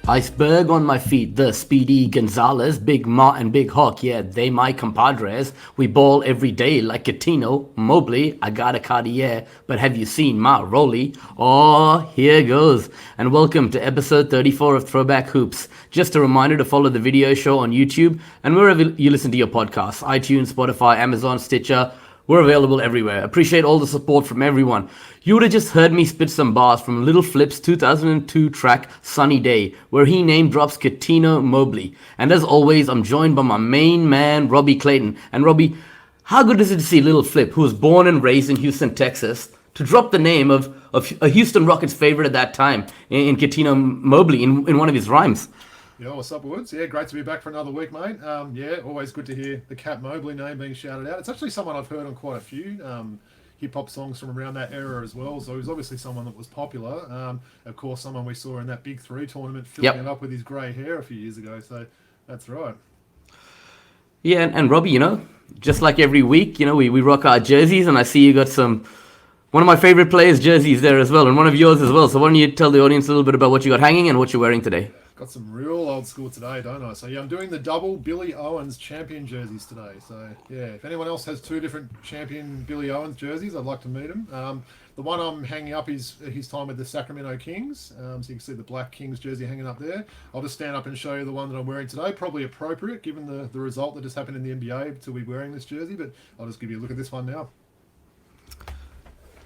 Iceberg on my feet, the Speedy Gonzalez, Big Ma and Big Hawk, yeah, they my compadres. We ball every day like Catino, Mobley, I got a Cartier, but have you seen my Rolly? Oh, here goes. And welcome to episode 34 of Throwback Hoops. Just a reminder to follow the video show on YouTube and wherever you listen to your podcasts, iTunes, Spotify, Amazon, Stitcher. We're available everywhere. Appreciate all the support from everyone. You would have just heard me spit some bars from Little Flip's 2002 track Sunny Day, where he name drops Catino Mobley. And as always, I'm joined by my main man, Robbie Clayton. And Robbie, how good is it to see Little Flip, who was born and raised in Houston, Texas, to drop the name of a Houston Rockets favorite at that time in Catino Mobley in one of his rhymes? Yeah, what's up, Woods? Yeah, great to be back for another week, mate. Yeah, always good to hear the Cat Mobley name being shouted out. It's actually someone I've heard on quite a few hip-hop songs from around that era as well, so he's obviously someone that was popular. Of course, someone we saw in that Big Three tournament filling it up with his grey hair a few years ago, so that's right. Yeah, and Robbie, just like every week, we rock our jerseys, and I see you got one of my favorite players' jerseys there as well, and one of yours as well. So why don't you tell the audience a little bit about what you got hanging and what you're wearing today? Got some real old school today, don't I? So yeah, I'm doing the double Billy Owens champion jerseys today. So yeah, if anyone else has two different champion Billy Owens jerseys, I'd like to meet them. The one I'm hanging up is his time with the Sacramento Kings. So you can see the black Kings jersey hanging up there. I'll just stand up and show you the one that I'm wearing today. Probably appropriate given the result that just happened in the NBA to be wearing this jersey, but I'll just give you a look at this one now.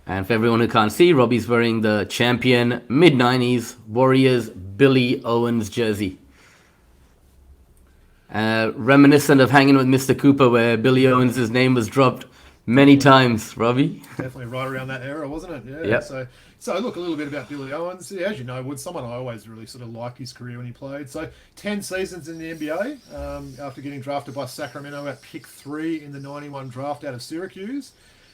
And for everyone who can't see, Robbie's wearing the champion mid-90s Warriors Billy Owens jersey. Reminiscent of hanging with Mr. Cooper, where Billy Owens' name was dropped many times, Robbie. Definitely right around that era, wasn't it? Yeah. Yep. So look, a little bit about Billy Owens. Yeah, as you know, Wood, someone I always really sort of liked his career when he played. So 10 seasons in the NBA after getting drafted by Sacramento at pick 3 in the 91 draft out of Syracuse.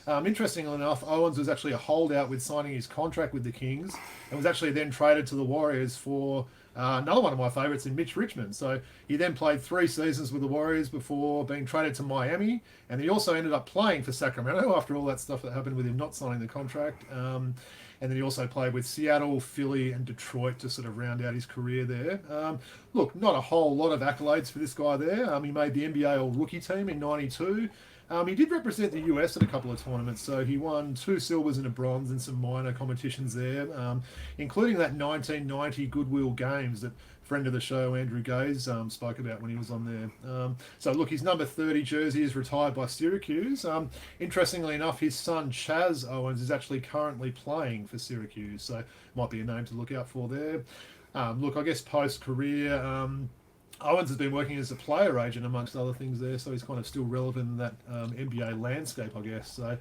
Interestingly enough, Owens was actually a holdout with signing his contract with the Kings and was actually then traded to the Warriors for another one of my favourites in Mitch Richmond. So he then played 3 seasons with the Warriors before being traded to Miami, and he also ended up playing for Sacramento after all that stuff that happened with him not signing the contract. And then he also played with Seattle, Philly, and Detroit to sort of round out his career there. Look, not a whole lot of accolades for this guy there. He made the NBA All-Rookie team in '92. He did represent the US at a couple of tournaments, so he won 2 silvers and a bronze in some minor competitions there, including that 1990 Goodwill Games that friend of the show Andrew Gaze spoke about when he was on there. So look, his number 30 jersey is retired by Syracuse. Interestingly enough, his son Chaz Owens is actually currently playing for Syracuse, so might be a name to look out for there. Look, I guess post-career, Owens has been working as a player agent amongst other things there, so he's kind of still relevant in that NBA landscape, I guess. So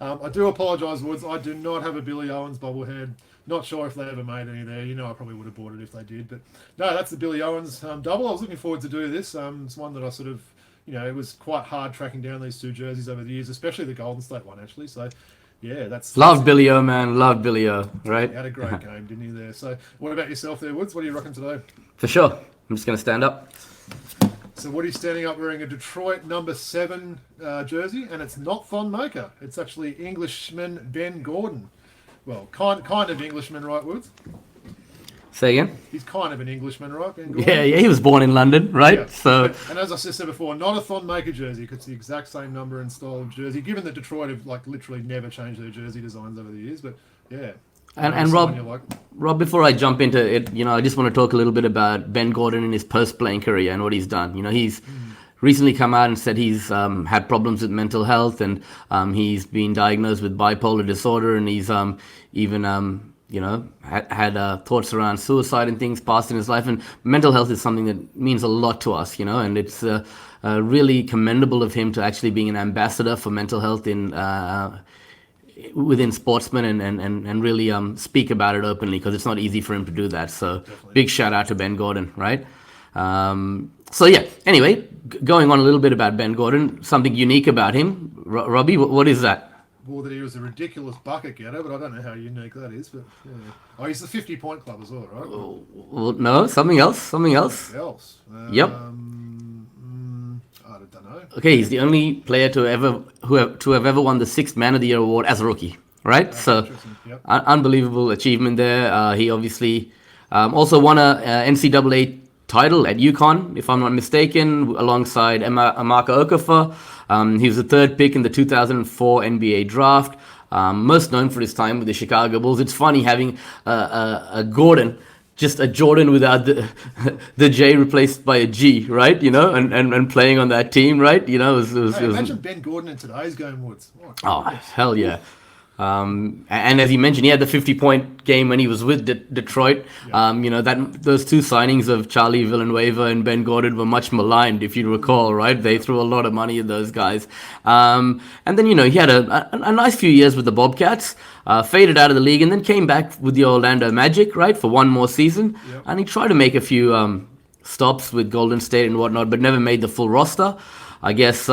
I do apologise, Woods. I do not have a Billy Owens bobblehead. Not sure if they ever made any there. I probably would have bought it if they did. But no, that's the Billy Owens double. I was looking forward to do this. It's one that I sort of, it was quite hard tracking down these 2 jerseys over the years, especially the Golden State one, actually. So yeah, that's Billy O, man. Love Billy O, right? He had a great game, didn't he, there? So what about yourself there, Woods? What are you rocking today? For sure. I'm just going to stand up. So Woody's standing up wearing a Detroit number 7 jersey, and it's not Thon Maker. It's actually Englishman Ben Gordon. Well, kind of Englishman, right, Woods? Say again? He's kind of an Englishman, right, Ben Gordon? Yeah, he was born in London, right? Yeah. So, and as I said before, not a Thon Maker jersey, because it's the exact same number and style of jersey, given that Detroit have literally never changed their jersey designs over the years, but yeah. And Rob, before I jump into it, I just want to talk a little bit about Ben Gordon in his post-playing career and what he's done. He's recently come out and said he's had problems with mental health, and he's been diagnosed with bipolar disorder, and he's even had thoughts around suicide and things past in his life. And mental health is something that means a lot to us, and it's really commendable of him to actually being an ambassador for mental health within sportsmen and really speak about it openly, because it's not easy for him to do that. So definitely. Big shout out to Ben Gordon, right? So yeah, anyway, going on a little bit about Ben Gordon, something unique about him. Robbie, what is that? Well, that he was a ridiculous bucket getter, but I don't know how unique that is. But yeah. Oh, he's the 50-point club as well, right? Well, no, something else. Yep. I don't know. Okay, he's the only player to have ever won the sixth Man of the Year award as a rookie, right? So, Yep. unbelievable achievement there. He obviously also won a NCAA title at UConn, if I'm not mistaken, alongside Amaka Okafor. He was the third pick in the 2004 NBA draft. Most known for his time with the Chicago Bulls. It's funny having a Gordon, just a Jordan without the J replaced by a G, right? And playing on that team, right? Imagine Ben Gordon in today's game, Woods. Oh, hell yeah. And as you mentioned, he had the 50-point game when he was with Detroit. Those two signings of Charlie Villanueva and Ben Gordon were much maligned, if you recall, right? They threw a lot of money at those guys. And then, he had a nice few years with the Bobcats, faded out of the league, and then came back with the Orlando Magic, right, for one more season. Yep. And he tried to make a few stops with Golden State and whatnot, but never made the full roster. I guess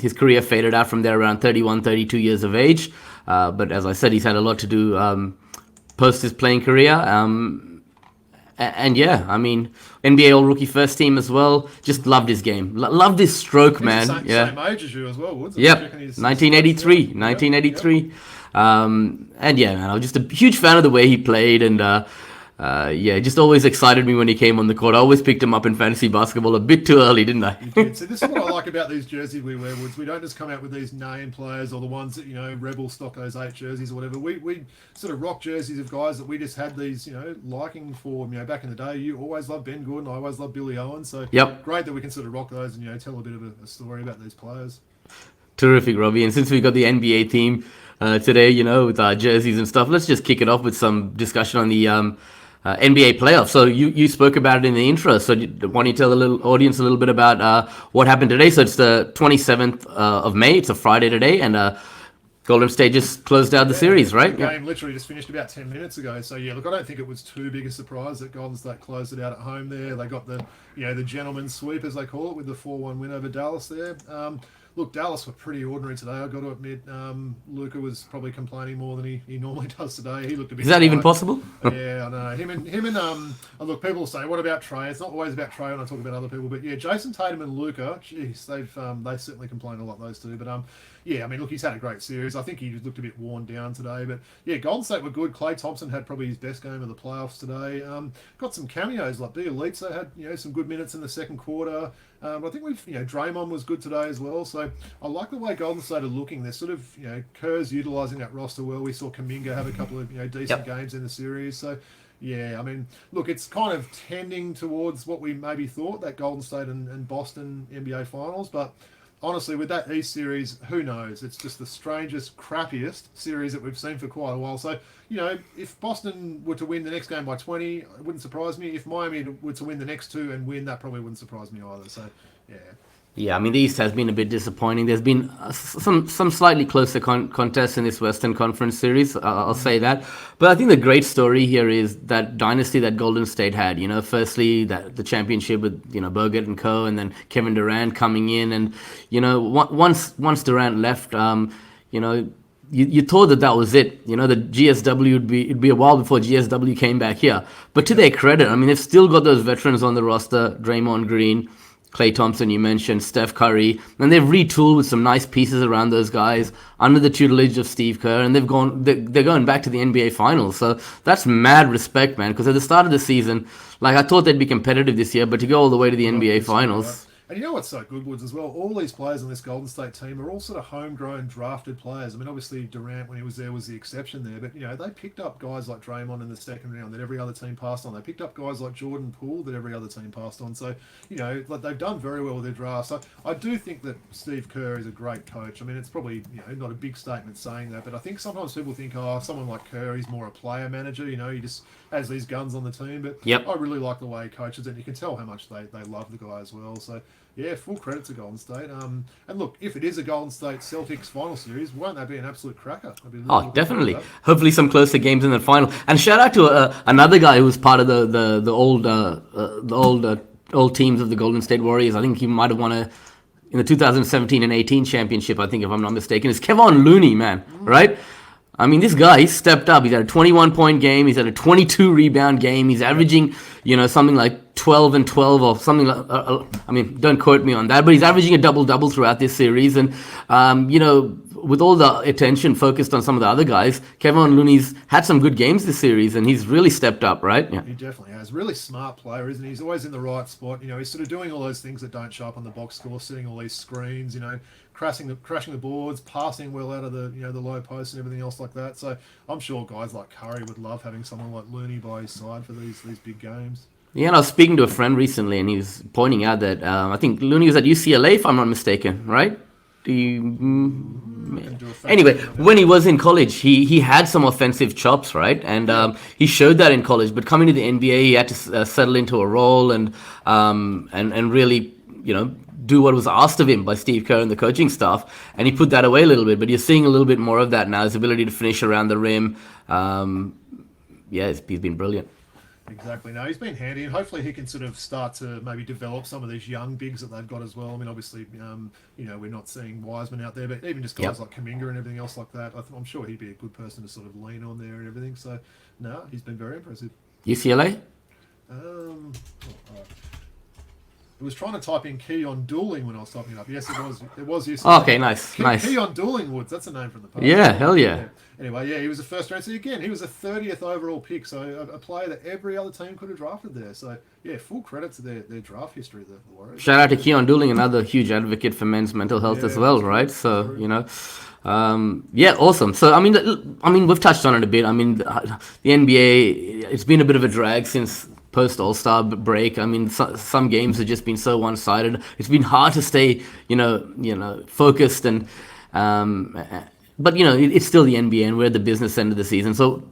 his career faded out from there around 31, 32 years of age. But as I said, he's had a lot to do post his playing career. NBA All-Rookie first team as well. Just loved his game. Loved his stroke, man. Same age as you as well, Woods. Yep, 1983. Yep. Man, I was just a huge fan of the way he played, and just always excited me when he came on the court. I always picked him up in fantasy basketball a bit too early, didn't I? You did. So this is what I like about these jerseys we wear, Woods. We don't just come out with these name players or the ones that, Rebel stock those 8 jerseys or whatever. We sort of rock jerseys of guys that we just had these, liking for, back in the day. You always loved Ben Gordon. I always loved Billy Owens. So great that we can sort of rock those and, tell a bit of a story about these players. Terrific, Robbie. And since we got the NBA theme today, with our jerseys and stuff, let's just kick it off with some discussion on the NBA playoffs. So you spoke about it in the intro. So why don't you tell the audience a little bit about what happened today? So it's the 27th of May. It's a Friday today, and Golden State just closed out the series, right? The game literally just finished about 10 minutes ago. So, look, I don't think it was too big a surprise that Golden State closed it out at home there. They got the gentleman's sweep, as they call it, with the 4-1 win over Dallas there. Look, Dallas were pretty ordinary today, I've got to admit. Luka was probably complaining more than he normally does today. He looked a bit. Is that even possible? Yeah, I know. Him and look, people say, what about Trey? It's not always about Trey when I talk about other people, but Jason Tatum and Luka, geez, they certainly complain a lot, those two. But look, he's had a great series. I think he looked a bit worn down today, but Golden State were good. Klay Thompson had probably his best game of the playoffs today. Got some cameos like Bielitsa had some good minutes in the second quarter. I think Draymond was good today as well. So I like the way Golden State are looking. They're sort of Kerr's utilising that roster well. We saw Kuminga have a couple of decent games in the series. So look, it's kind of tending towards what we maybe thought, that Golden State and Boston NBA Finals, but honestly, with that East series, who knows? It's just the strangest, crappiest series that we've seen for quite a while. So, if Boston were to win the next game by 20, it wouldn't surprise me. If Miami were to win the next 2 and win, that probably wouldn't surprise me either. So, yeah. Yeah, the East has been a bit disappointing. There's been some slightly closer contests in this Western Conference series, I'll say that. But I think the great story here is that dynasty that Golden State had. Firstly, that the championship with Bogut and co, and then Kevin Durant coming in, and once Durant left, you thought that was it. The GSW it'd be a while before GSW came back here. But to their credit, they've still got those veterans on the roster: Draymond Green, Klay Thompson, you mentioned, Steph Curry, and they've retooled with some nice pieces around those guys under the tutelage of Steve Kerr, and they're going back to the NBA Finals. So that's mad respect, man, because at the start of the season, I thought they'd be competitive this year, but to go all the way to the NBA Finals. And you know what's so good, Woods, as well? All these players on this Golden State team are all sort of homegrown, drafted players. Obviously Durant, when he was there, was the exception there. But, they picked up guys like Draymond in the second round that every other team passed on. They picked up guys like Jordan Poole that every other team passed on. So, they've done very well with their draft. So I do think that Steve Kerr is a great coach. It's probably, not a big statement saying that. But I think sometimes people think, someone like Kerr, he's more a player manager. He just has these guns on the team. But I really like the way he coaches it. And you can tell how much they love the guy as well. So, yeah, full credit to Golden State. And look, if it is a Golden State Celtics final series, won't that be an absolute cracker? Definitely. Hopefully some closer games in the final. And shout out to another guy who was part of the old teams of the Golden State Warriors. I think he might have won in the 2017 and 18 championship, I think, if I'm not mistaken. It's Kevon Looney, man, right? This guy, he stepped up. He's had a 21-point game. He's had a 22-rebound game. He's averaging, something like 12 and 12 or something like. I mean, don't quote me on that, but he's averaging a double throughout this series, and with all the attention focused on some of the other guys, Kevin Looney's had some good games this series, and he's really stepped up, right? Yeah. He definitely has. Really smart player, isn't he? He's always in the right spot. He's sort of doing all those things that don't show up on the box score, setting all these screens, crashing the boards, passing well out of the the low post and everything else like that. So I'm sure guys like Curry would love having someone like Looney by his side for these big games. Yeah, and I was speaking to a friend recently, and he was pointing out that I think Looney was at UCLA, if I'm not mistaken, right? Anyway, when he was in college, he had some offensive chops, right? And he showed that in college. But coming to the NBA, he had to settle into a role and really, do what was asked of him by Steve Kerr and the coaching staff. And he put that away a little bit. But you're seeing a little bit more of that now. His ability to finish around the rim. He's been brilliant. Exactly. No, he's been handy, and hopefully he can sort of start to maybe develop some of these young bigs that they've got as well. I mean, obviously, we're not seeing Wiseman out there, but even just guys like Kuminga and everything else like that, I'm sure he'd be a good person to sort of lean on there and everything. So, no, he's been very impressive. UCLA? I was trying to type in Keon Dooling when I was typing it up. Yes, it was UCLA. Oh, okay, nice. Keon Dooling Woods, that's a name from the past. Yeah, hell yeah. Anyway, he was a first round. So again, he was a 30th overall pick, so a player that every other team could have drafted there. So yeah, full credit to their draft history, the Warriors. Shout out to Keon Dooling, another huge advocate for men's mental health as well, right? So awesome. So I mean, we've touched on it a bit. I mean, the NBA, it's been a bit of a drag since post All-Star break. I mean, some games have just been so one-sided. It's been hard to stay, focused and. But it's still the NBA, and we're at the business end of the season. So,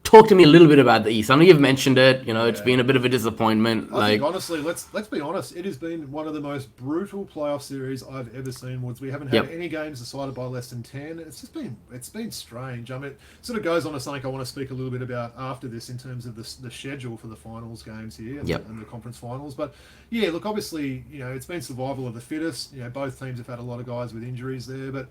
talk to me a little bit about the East. I know you've mentioned it. It's been a bit of a disappointment. I think honestly, let's be honest. It has been one of the most brutal playoff series I've ever seen. Woods. We haven't had any games decided by less than 10. It's been strange. I mean, it sort of goes on to something I want to speak a little bit about after this in terms of the schedule for the finals games here and the conference finals. But yeah, look, obviously, it's been survival of the fittest. Both teams have had a lot of guys with injuries there, but.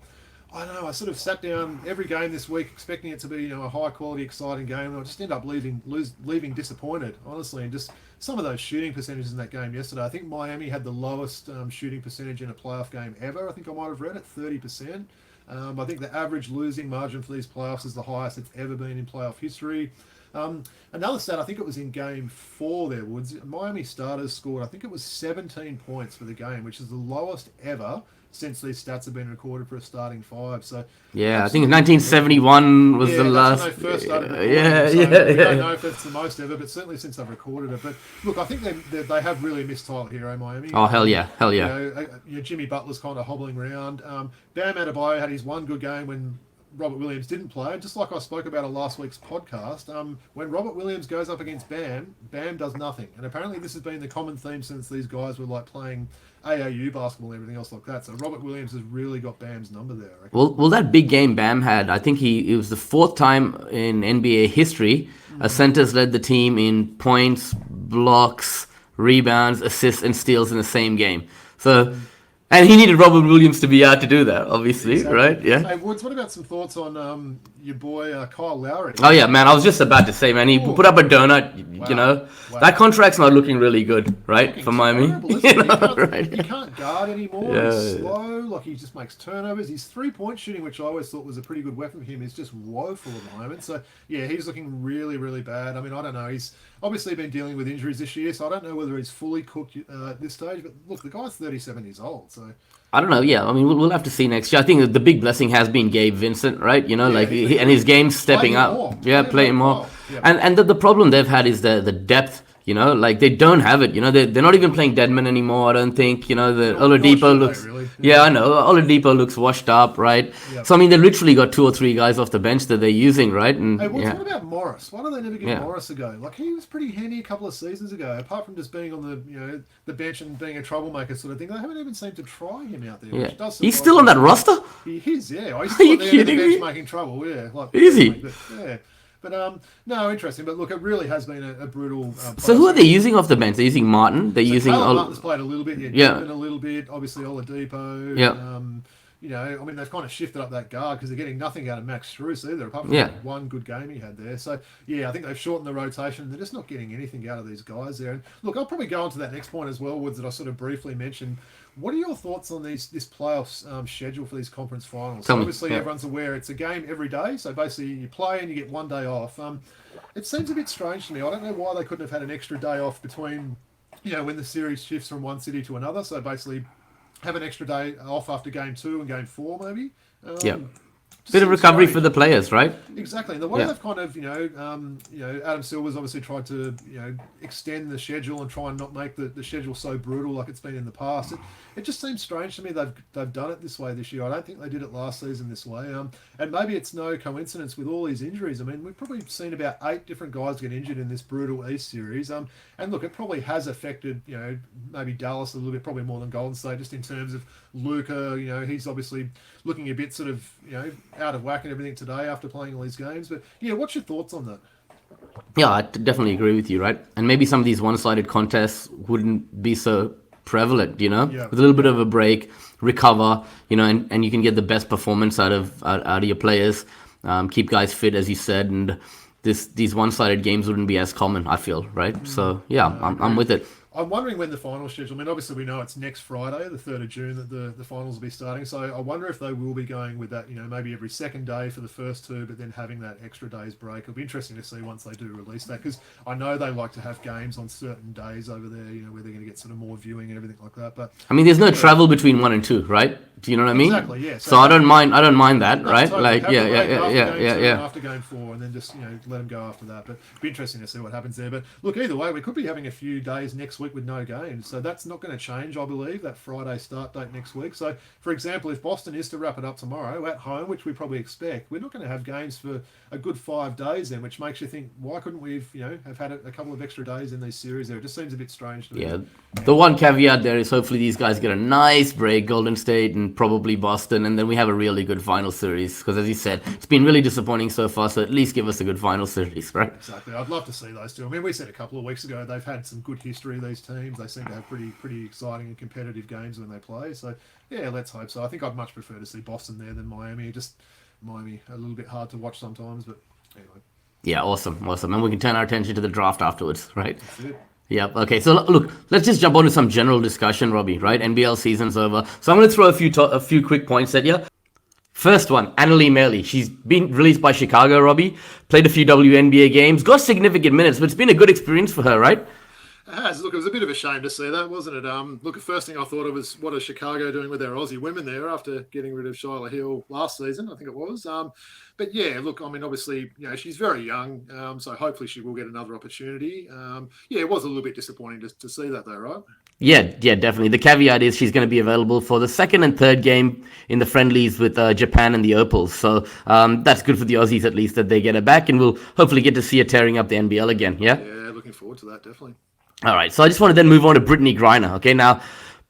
I don't know. I sort of sat down every game this week expecting it to be, a high quality, exciting game, and I just end up leaving disappointed, honestly. And just some of those shooting percentages in that game yesterday. I think Miami had the lowest shooting percentage in a playoff game ever. I think I might have read it, 30%. I think the average losing margin for these playoffs is the highest it's ever been in playoff history. Another stat, I think it was in game 4 there, Woods. Miami starters scored, I think it was 17 points for the game, which is the lowest ever since these stats have been recorded for a starting 5. So yeah, I think 1971 was the last. When they first started recording. We don't know if it's the most ever, but certainly since they've recorded it. But look, I think they have really missed Tyler Hero, Miami. Oh hell yeah. Jimmy Butler's kind of hobbling around. Bam Adebayo had his one good game when Robert Williams didn't play. Just like I spoke about in last week's podcast, when Robert Williams goes up against Bam does nothing. And apparently this has been the common theme since these guys were like playing AAU basketball and everything else like that. So Robert Williams has really got Bam's number there, I reckon. Well, that big game Bam had, I think it was the 4th time in NBA history a center's led the team in points, blocks, rebounds, assists, and steals in the same game. So... And he needed Robert Williams to be out to do that, obviously, right? Yeah. Hey, Woods, what about some thoughts on your boy Kyle Lowry? Oh, yeah, man. I was just about to say, man, he put up a donut, Wow. That contract's not looking really good, right, for Miami? He can't guard anymore. He's slow. Like, he just makes turnovers. His three-point shooting, which I always thought was a pretty good weapon for him, is just woeful at the moment. So, yeah, he's looking really, really bad. I mean, I don't know. He's obviously been dealing with injuries this year, so I don't know whether he's fully cooked at this stage. But, look, the guy's 37 years old, so... I don't know. Yeah, I mean, we'll have to see next year. I think the big blessing has been Gabe Vincent, right? And his game's stepping up. Playing more. Yeah. And the problem they've had is the depth. They don't have it. They're not even playing Deadman anymore. I don't think. The Oladipo looks. Really? Yeah, I know. Oladipo looks washed up, right? Yep. So I mean, they literally got 2 or 3 guys off the bench that they're using, right? And hey, what about Morris? Why do they never give Morris a go? Like, he was pretty handy a couple of seasons ago. Apart from just being on the bench and being a troublemaker sort of thing, they haven't even seemed to try him out there. Yeah. Which does he's still on that roster. He is. Yeah. He's still there on the bench making trouble. Yeah. Easy. Yeah. But no, interesting. But look, it really has been a brutal. So who are they using off the bench? They're using Martin. They're using. Martin's played a little bit. Yeah. A little bit. Obviously Oladipo. Yeah. you know, I mean, they've kind of shifted up that guard because they're getting nothing out of Max Strus either, apart from one good game he had there. So, yeah, I think they've shortened the rotation. They're just not getting anything out of these guys there. And look, I'll probably go on to that next point as well, Woods, that I sort of briefly mentioned. What are your thoughts on this playoffs schedule for these conference finals? So obviously, everyone's aware it's a game every day. So basically, you play and you get one day off. It seems a bit strange to me. I don't know why they couldn't have had an extra day off between, you know, when the series shifts from one city to another. So basically, have an extra day off after game 2 and game 4, maybe. Bit of recovery for the players, right? Exactly. And the way they've kind of, Adam Silver's obviously tried to, extend the schedule and try and not make the schedule so brutal like it's been in the past. It just seems strange to me they've done it this way this year. I don't think they did it last season this way. And maybe it's no coincidence with all these injuries. I mean, we've probably seen about 8 different guys get injured in this brutal East series. And look, it probably has affected, maybe Dallas a little bit, probably more than Golden State, just in terms of Luka. He's obviously looking a bit sort of, out of whack and everything today after playing all these games. But yeah, what's your thoughts on that? Yeah, I definitely agree with you, right? And maybe some of these one-sided contests wouldn't be so prevalent, with a little bit of a break, recover, and you can get the best performance out of your players, keep guys fit, as you said, and these one-sided games wouldn't be as common, I feel, right? So yeah, I'm with it. I'm wondering when the final schedule, I mean, obviously we know it's next Friday, the 3rd of June, that the finals will be starting. So I wonder if they will be going with that, maybe every second day for the first 2, but then having that extra day's break. It'll be interesting to see once they do release that, because I know they like to have games on certain days over there, where they're going to get sort of more viewing and everything like that. But I mean, there's no travel between 1 and 2, right? Do you know what I mean? Exactly, yeah. So I don't mind that, right? Totally. Like, yeah. After game 4, and then just, let them go after that. But it'll be interesting to see what happens there. But look, either way, we could be having a few days next week with no games. So that's not going to change, I believe, that Friday start date next week. So, for example, if Boston is to wrap it up tomorrow at home, which we probably expect, we're not going to have games for a good 5 days then, which makes you think, why couldn't we have had a couple of extra days in these series there? It just seems a bit strange to me. Yeah. The one caveat there is hopefully these guys get a nice break, Golden State and probably Boston, and then we have a really good final series. Because as you said, it's been really disappointing so far, so at least give us a good final series, right? Exactly. I'd love to see those two. I mean, we said a couple of weeks ago they've had some good history, these teams. They seem to have pretty exciting and competitive games when they play. So, yeah, let's hope so. I think I'd much prefer to see Boston there than Miami. Just Miami a little bit hard to watch sometimes, but anyway. Yeah, awesome. And we can turn our attention to the draft afterwards, right? That's it. Yeah, okay. So look, let's just jump on to some general discussion, Robbie, right? NBL season's over. So I'm going to throw a few quick points at you. First one, Anneli Maley. She's been released by Chicago, Robbie. Played a few WNBA games. Got significant minutes, but it's been a good experience for her, right? It has. Look, it was a bit of a shame to see that, wasn't it? Look, the first thing I thought of was, what is Chicago doing with their Aussie women there after getting rid of Shyla Hill last season, I think it was. But yeah, look, I mean, obviously, she's very young, so hopefully she will get another opportunity. Yeah, it was a little bit disappointing to see that though, right? Yeah, definitely. The caveat is she's going to be available for the second and third game in the friendlies with Japan and the Opals. So that's good for the Aussies, at least, that they get her back, and we'll hopefully get to see her tearing up the NBL again, yeah? Yeah, looking forward to that, definitely. All right, so I just want to then move on to Brittney Griner. Okay, now,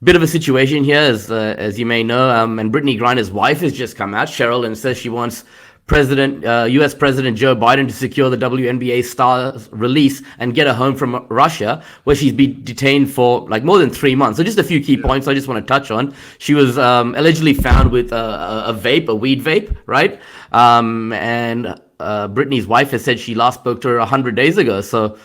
bit of a situation here, as you may know, and Brittney Griner's wife has just come out, Cheryl, and says she wants U.S. President Joe Biden to secure the WNBA star's release and get her home from Russia, where she's been detained for like more than 3 months. So just a few key points I just want to touch on. She was allegedly found with a weed vape, right? And Brittney's wife has said she last spoke to her 100 days ago. So,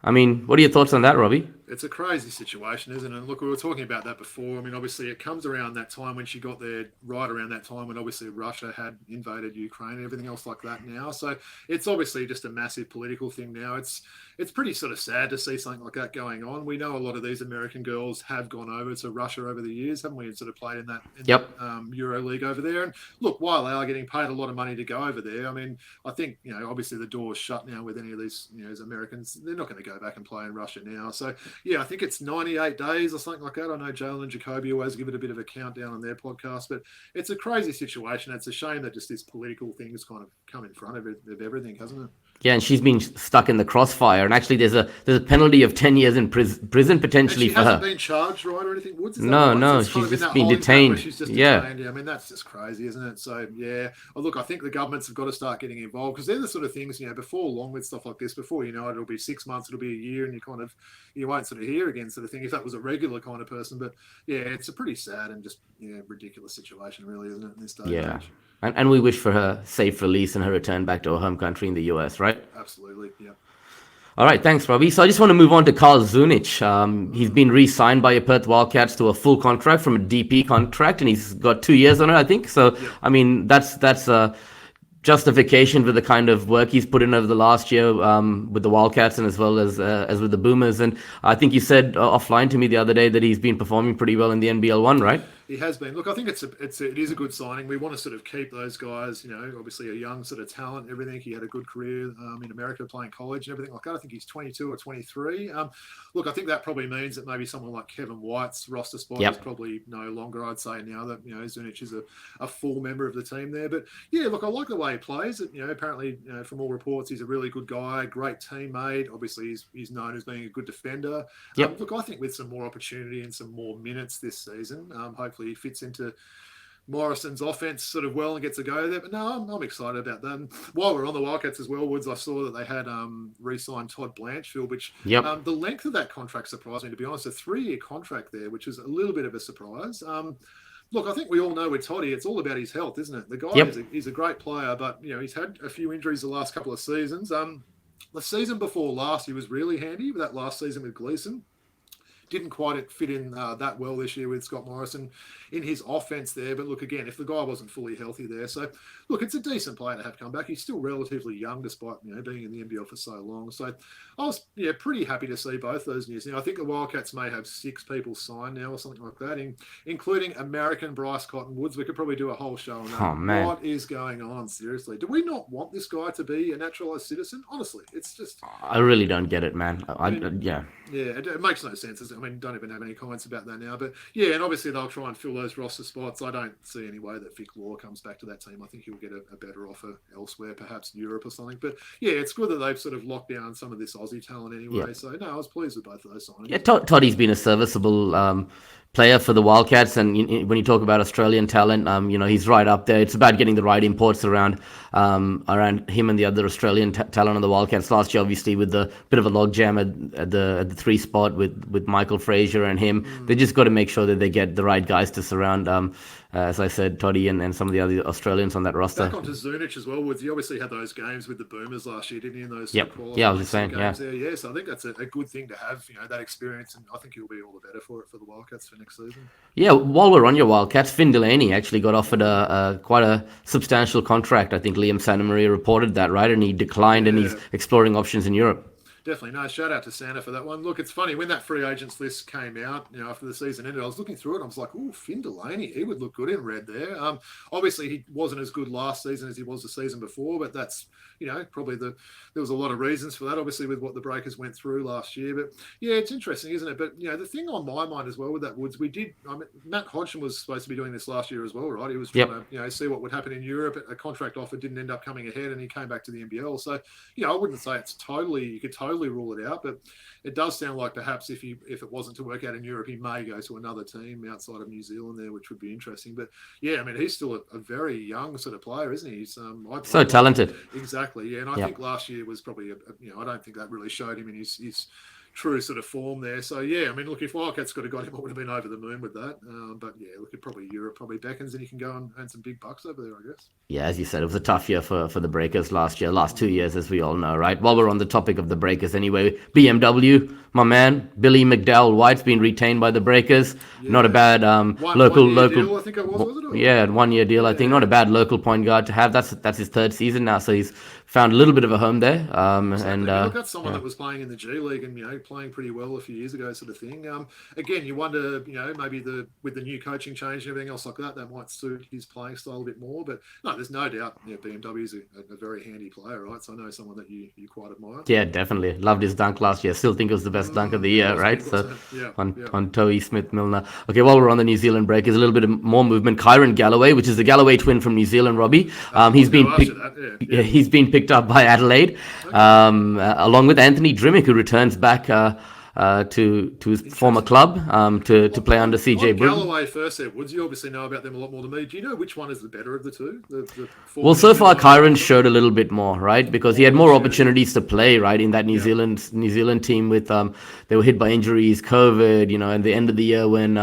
I mean, what are your thoughts on that, Robbie? It's a crazy situation, isn't it? And look, we were talking about that before. I mean, obviously, it comes around that time when she got there, right around that time when obviously Russia had invaded Ukraine and everything else like that now. So it's obviously just a massive political thing now. It's pretty sort of sad to see something like that going on. We know a lot of these American girls have gone over to Russia over the years, haven't we? And sort of played in that Euro League over there. And look, while they are getting paid a lot of money to go over there, I mean, I think, obviously the door's shut now with any of these, as Americans. They're not going to go back and play in Russia now. So, yeah, I think it's 98 days or something like that. I know Jalen and Jacoby always give it a bit of a countdown on their podcast, but it's a crazy situation. It's a shame that just this political thing has kind of come in front of everything, hasn't it? Yeah, and she's been stuck in the crossfire. And actually, there's a penalty of 10 years in prison potentially for her. She hasn't been charged, right, or anything? Woods, no, she's just been detained. She's just detained. Yeah, I mean, that's just crazy, isn't it? So, yeah. Well, look, I think the governments have got to start getting involved, because they're the sort of things, before long with stuff like this, before you know it, it'll be 6 months, it'll be a year, and you won't won't sort of hear again, sort of thing, if that was a regular kind of person. But yeah, it's a pretty sad and just ridiculous situation, really, isn't it, in this day and age? And we wish for her safe release and her return back to her home country in the US, right? Absolutely, yeah. All right, thanks, Robbie. So I just want to move on to Carl Zunic. He's been re-signed by your Perth Wildcats to a full contract from a DP contract, and he's got 2 years on it, I think. So, I mean, that's justification for the kind of work he's put in over the last year with the Wildcats and as well as with the Boomers. And I think you said offline to me the other day that he's been performing pretty well in the NBL1, right? He has been. Look, I think it is a good signing. We want to sort of keep those guys, obviously a young sort of talent, everything. He had a good career in America playing college and everything like that. I think he's 22 or 23. Look, I think that probably means that maybe someone like Kevin White's roster spot is probably no longer, I'd say, now that, Zunic is a full member of the team there. But yeah, look, I like the way he plays. Apparently, from all reports, he's a really good guy, great teammate. Obviously, he's known as being a good defender. Look, I think with some more opportunity and some more minutes this season, hopefully he fits into Morrison's offense sort of well and gets a go there. But no, I'm excited about that. And while we're on the Wildcats as well, Woods, I saw that they had re-signed Todd Blanchfield, which the length of that contract surprised me, to be honest. A 3-year contract there, which was a little bit of a surprise. Look, I think we all know with Toddy, it's all about his health, isn't it? The guy he's a great player, but he's had a few injuries the last couple of seasons. The season before last, he was really handy with that last season with Gleeson. Didn't quite fit in that well this year with Scott Morrison in his offense there. But look, again, if the guy wasn't fully healthy there. So, look, it's a decent player to have come back. He's still relatively young despite, being in the NBL for so long. So I was, pretty happy to see both those news. I think the Wildcats may have 6 people signed now or something like that, including American Bryce Cotton Woods. We could probably do a whole show on that. Oh, man. What is going on? Seriously. Do we not want this guy to be a naturalized citizen? Honestly, it's just... I really don't get it, man. Yeah, it makes no sense. I mean, don't even have any comments about that now. But yeah, and obviously they'll try and fill those roster spots. I don't see any way that Vic Law comes back to that team. I think he'll get a better offer elsewhere, perhaps Europe or something. But yeah, it's good that they've sort of locked down some of this Aussie talent anyway. Yeah. So no, I was pleased with both of those signings. Yeah, Toddy's been a serviceable player for the Wildcats, and when you talk about Australian talent, he's right up there. It's about getting the right imports around him and the other Australian talent on the Wildcats. Last year, obviously, with the bit of a logjam at the 3 spot with Michael Frazier and him, they just got to make sure that they get the right guys to surround. As I said, Toddy and some of the other Australians on that roster. Back onto Zunic as well, Woods. He obviously had those games with the Boomers last year, didn't he? In those I was just saying, games there. Yeah, so I think that's a good thing to have, that experience, and I think he'll be all the better for it for the Wildcats for next season. Yeah, while we're on your Wildcats, Finn Delaney actually got offered quite a substantial contract. I think Liam Santamaria reported that, right? And he declined, and he's exploring options in Europe. Definitely. No, shout out to Santa for that one. Look, it's funny, when that free agents list came out, after the season ended, I was looking through it and I was like, oh, Finn Delaney, he would look good in red there. Obviously, he wasn't as good last season as he was the season before, but that's, probably there was a lot of reasons for that, obviously, with what the Breakers went through last year. But yeah, it's interesting, isn't it? But, the thing on my mind as well with that, Woods, Matt Hodgson was supposed to be doing this last year as well, right? He was trying to, see what would happen in Europe. A contract offer didn't end up coming ahead and he came back to the NBL. So, I wouldn't say you could totally rule it out, but it does sound like perhaps if it wasn't to work out in Europe, he may go to another team outside of New Zealand there, which would be interesting. But yeah, I mean, he's still a very young sort of player, isn't he? He's so talented. Exactly, yeah. And I think last year was probably I don't think that really showed him in his true sort of form there. So yeah, I mean, look, if Wildcats could have got him, I would have been over the moon with that. But yeah, look, at probably Europe probably beckons, and you can go and earn some big bucks over there, I guess. Yeah, as you said, it was a tough year for the Breakers last 2 years, as we all know, right? While we're on the topic of the Breakers anyway, BMW, my man, Billy McDowell White's been retained by the Breakers. Yeah. Not a bad local deal, I think it was it? Yeah, 1 year deal, I think. Not a bad local point guard to have. That's his 3rd season now, so he's found a little bit of a home there. Exactly. And look, that's someone that was playing in the G League and playing pretty well a few years ago, sort of thing. Again, you wonder, maybe with the new coaching change and everything else like that might suit his playing style a bit more. But no, there's no doubt, BMW is a very handy player, right? So I know someone that you quite admire. Yeah, definitely. Loved his dunk last year. Still think it was the best dunk of the year, right? So on Toei Smith-Milner. Okay, while we're on the New Zealand Breakers, a little bit of more movement. Kyron Galloway, which is the Galloway twin from New Zealand, Robbie. He's been picked up by Adelaide, along with Anthony Drimmick, who returns back to his former club to play under CJ Bruton. Galloway first there, Woods. You obviously know about them a lot more than me. Do you know which one is the better of the two? Well, so far Kyron showed a little bit more, right? Because he had more opportunities to play, right, in that New Zealand team with they were hit by injuries, COVID, and the end of the year when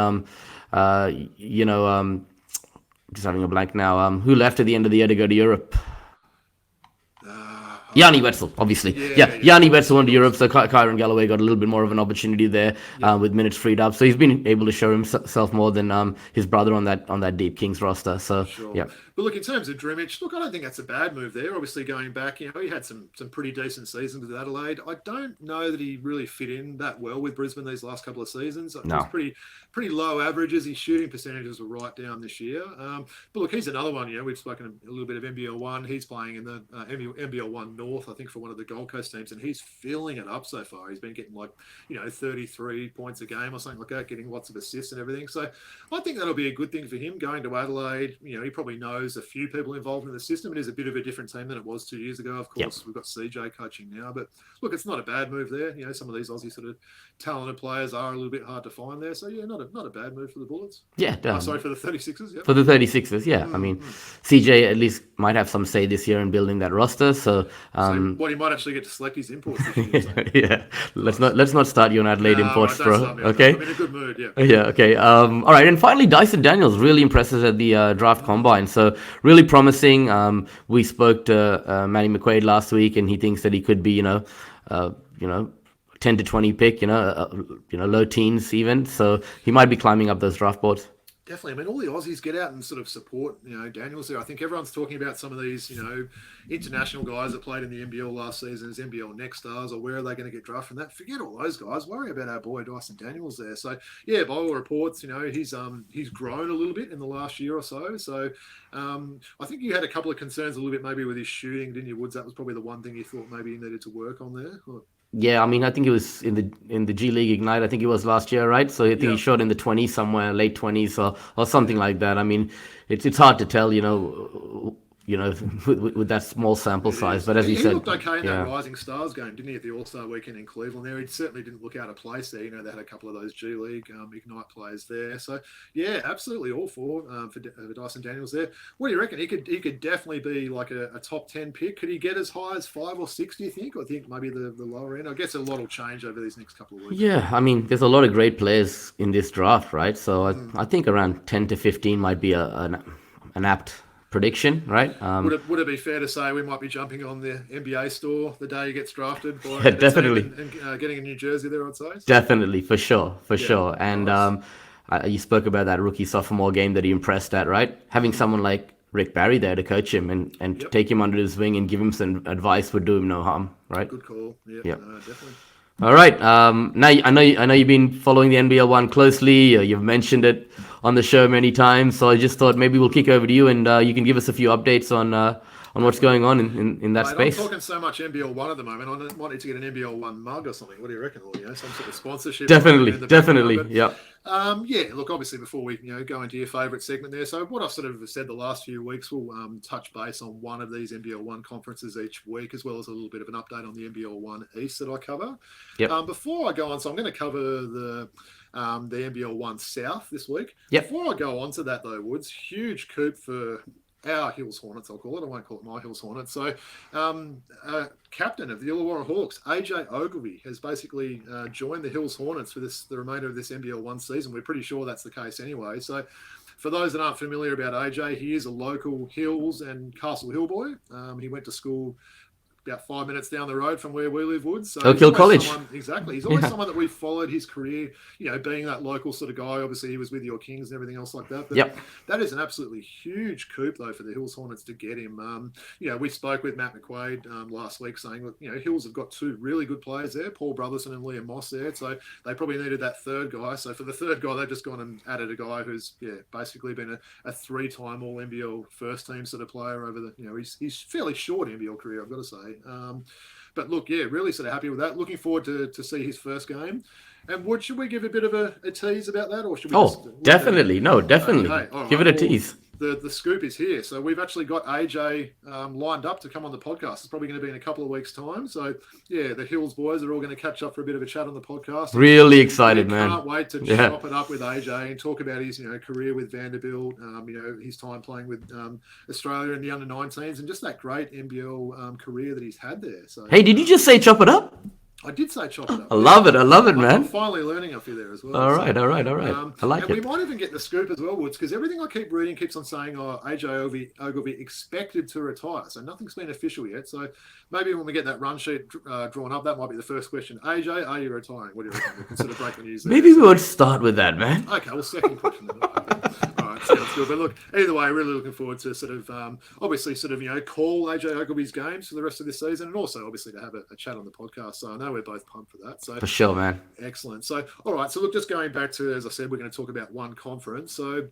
just having a blank now. Who left at the end of the year to go to Europe? Yanni Wetzel, obviously. Yanni Wetzel went to Europe, so Kyron Galloway got a little bit more of an opportunity there with minutes freed up. So he's been able to show himself more than his brother on that Deep Kings roster. So, yeah. But look, in terms of Drimich, look, I don't think that's a bad move there. Obviously, going back, he had some pretty decent seasons with Adelaide. I don't know that he really fit in that well with Brisbane these last couple of seasons. It was pretty low averages. His shooting percentages were right down this year. But look, he's another one. We've spoken a little bit of NBL1. He's playing in the NBL1 North, I think, for one of the Gold Coast teams, and he's filling it up so far. He's been getting 33 points a game or something like that, getting lots of assists and everything. So I think that'll be a good thing for him going to Adelaide. He probably knows a few people involved in the system. It is a bit of a different team than it was 2 years ago. Of course, we've got CJ coaching now, but look, it's not a bad move there. Some of these Aussie sort of talented players are a little bit hard to find there. So not a bad move for the Bullets. Sorry, for the 36ers. Yeah. For the 36ers, yeah. I mean, CJ at least might have some say this year in building that roster. So, he might actually get to select his imports this year. Yeah. Let's not start you on Adelaide imports, bro. Okay. I'm in a good mood. Yeah. Yeah. Okay. All right. And finally, Dyson Daniels really impresses at the draft combine. So really promising. We spoke to Manny McQuaid last week, and he thinks that he could be, 10 to 20 pick, low teens even. So he might be climbing up those draft boards. Definitely. I mean, all the Aussies get out and sort of support, Daniels there. I think everyone's talking about some of these, international guys that played in the NBL last season as NBL next stars, or where are they going to get drafted from that? Forget all those guys. Worry about our boy Dyson Daniels there. So, yeah, by all reports, he's grown a little bit in the last year or so. So, I think you had a couple of concerns a little bit maybe with his shooting, didn't you, Woods? That was probably the one thing you thought maybe he needed to work on there. Yeah, I mean, I think it was in the G League Ignite. I think it was last year, right? So I think he shot in the 20s somewhere, late 20s or something like that. I mean, it's hard to tell, with that small sample size. But as you said, he looked okay in that Rising Stars game, didn't he, at the All-Star weekend in Cleveland there? He certainly didn't look out of place there. They had a couple of those G League Ignite players there. So, yeah, absolutely all for Dyson Daniels there. What do you reckon? He could definitely be like a top 10 pick. Could he get as high as 5 or 6, do you think? Or think maybe the lower end? I guess a lot will change over these next couple of weeks. Yeah, I mean, there's a lot of great players in this draft, right? So I think around 10 to 15 might be an apt prediction, right? Would it be fair to say we might be jumping on the NBA store the day he gets drafted? Definitely. And getting a new jersey there, I'd say. Definitely, for sure. And nice. You spoke about that rookie-sophomore game that he impressed at, right? Having someone like Rick Barry there to coach him and take him under his wing and give him some advice would do him no harm, right? Good call. Yeah, definitely. All right. Now I know you've been following the NBL1 closely. You've mentioned it on the show many times, so I just thought maybe we'll kick over to you and you can give us a few updates on what's going on in that space. I'm talking so much NBL1 at the moment. I might need to get an NBL1 mug or something. What do you reckon? Or some sort of sponsorship? Definitely. Yeah. Look, obviously before we go into your favourite segment there, so what I've sort of said the last few weeks, we'll touch base on one of these NBL1 conferences each week, as well as a little bit of an update on the NBL1 East that I cover. Yep. Before I go on, so I'm going to cover the NBL1 South this week. Yep. Before I go on to that though, Woods, huge coup for our Hills Hornets, I'll call it. I won't call it my Hills Hornets. So, captain of the Illawarra Hawks, AJ Ogilvy, has basically joined the Hills Hornets for the remainder of this NBL1 season. We're pretty sure that's the case anyway. So, for those that aren't familiar about AJ, he is a local Hills and Castle Hill boy. He went to school about 5 minutes down the road from where we live, Woods. So Oak Hill College. Exactly. He's always someone that we've followed his career, being that local sort of guy. Obviously, he was with your Kings and everything else like that. But that is an absolutely huge coup, though, for the Hills Hornets to get him. We spoke with Matt McQuaid last week saying, look, Hills have got 2 really good players there, Paul Brotherson and Liam Moss there. So they probably needed that third guy. So for the third guy, they've just gone and added a guy who's, basically been a 3-time All-NBL first team sort of player over the, he's fairly short NBL career, I've got to say. But look, really sort of happy with that. Looking forward to see his first game. And should we give a bit of a tease about that, or should we? Definitely. No, definitely. Okay. Right. Give it a tease. the scoop is here. So we've actually got AJ lined up to come on the podcast. It's probably going to be in a couple of weeks' time. So yeah, the Hills boys are all going to catch up for a bit of a chat on the podcast. Really excited, man. Can't wait to chop it up with AJ and talk about his career with Vanderbilt. His time playing with Australia in the under-19s and just that great NBL career that he's had there. So hey, did you just say chop it up? I did say chop it up. I love it, man. I'm finally learning off you there as well. All right. I like and it. We might even get the scoop as well, Woods, because everything I keep reading keeps on saying, AJ Ogilvy expected to retire. So nothing's been official yet. So maybe when we get that run sheet drawn up, that might be the first question. AJ, are you retiring? What do you reckon? We'll consider breaking news there. Maybe we would start with that, man. Okay, well, second question. All right, sounds good. But look, either way, really looking forward to obviously call AJ Ogilvy's games for the rest of this season, and also obviously to have a chat on the podcast. So I know we're both pumped for that. So for sure, man. Excellent. So all right. So look, just going back to, as I said, we're going to talk about one conference. So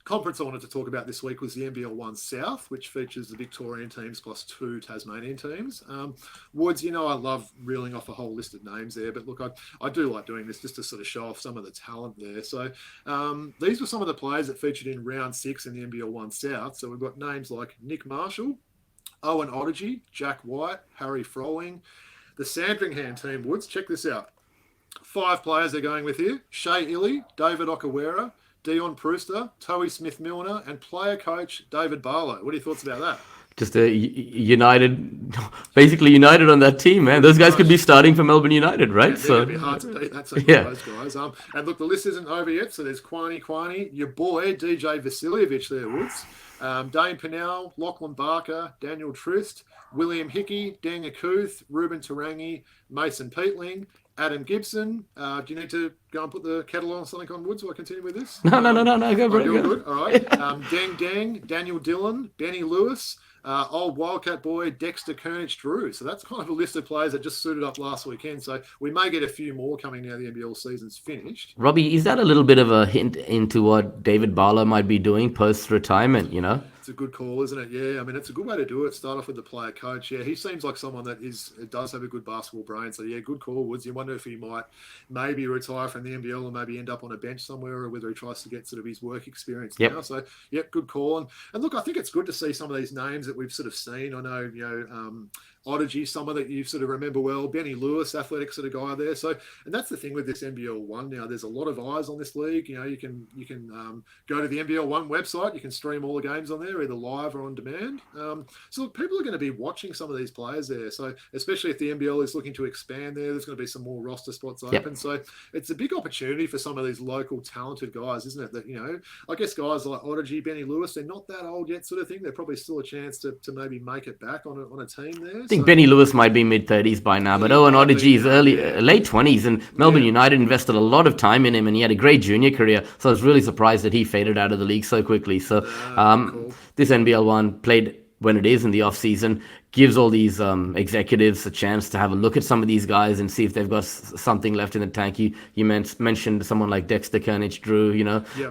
conference I wanted to talk about this week was the NBL1 South, which features the Victorian teams plus 2 Tasmanian teams. Woods, I love reeling off a whole list of names there, but look, I do like doing this just to sort of show off some of the talent there. So these were some of the players that featured in round 6 in the NBL1 South. So we've got names like Nick Marshall, Owen Odiggy, Jack White, Harry Froling. The Sandringham team, Woods, check this out. 5 players they're going with here. Shea Illy, David Okawera, Dion Prewster, Towie Smith-Milner, and player coach David Barlow. What are your thoughts about that? Just basically united on that team, man. Those guys could be starting for Melbourne United, right? Yeah, so it'd be hard to beat that. So those guys. And look, the list isn't over yet. So there's Kwani, your boy DJ Vasiljevic there, Woods. Dane Pennell, Lachlan Barker, Daniel Trist, William Hickey, Dan Akuth, Ruben Tarangi, Mason Peatling, Adam Gibson. Do you need to go and put the kettle on something on, Woods, while I continue with this? No. Go, bro. You're good. All right. Dang, Daniel Dillon, Benny Lewis, old Wildcat boy, Dexter Kernich-Drew. So that's kind of a list of players that just suited up last weekend. So we may get a few more coming now the NBL season's finished. Robbie, is that a little bit of a hint into what David Barlow might be doing post-retirement, It's a good call, isn't it? Yeah, I mean, it's a good way to do it. Start off with the player coach. Yeah, he seems like someone that does have a good basketball brain. So, yeah, good call, Woods. You wonder if he might maybe retire from the NBL and maybe end up on a bench somewhere, or whether he tries to get sort of his work experience now. So, good call. And look, I think it's good to see some of these names that we've sort of seen. I know, Odiggy, someone that you sort of remember well, Benny Lewis, athletic sort of guy there. So, and that's the thing with this NBL1 now. There's a lot of eyes on this league. You can go to the NBL1 website. You can stream all the games on there, either live or on demand. So look, people are going to be watching some of these players there. So especially if the NBL is looking to expand there's going to be some more roster spots open. So it's a big opportunity for some of these local talented guys, isn't it? That, I guess guys like Odiggy, Benny Lewis, they're not that old yet sort of thing. They're probably still a chance to maybe make it back on a team there. I think Benny Lewis might be mid-30s by now, but Owen Odiggy is late 20s, and Melbourne United invested a lot of time in him, and he had a great junior career, so I was really surprised that he faded out of the league so quickly. So cool. This NBL1 played when it is in the off-season, gives all these executives a chance to have a look at some of these guys and see if they've got something left in the tank. You mentioned someone like Dexter Kernich-Drew.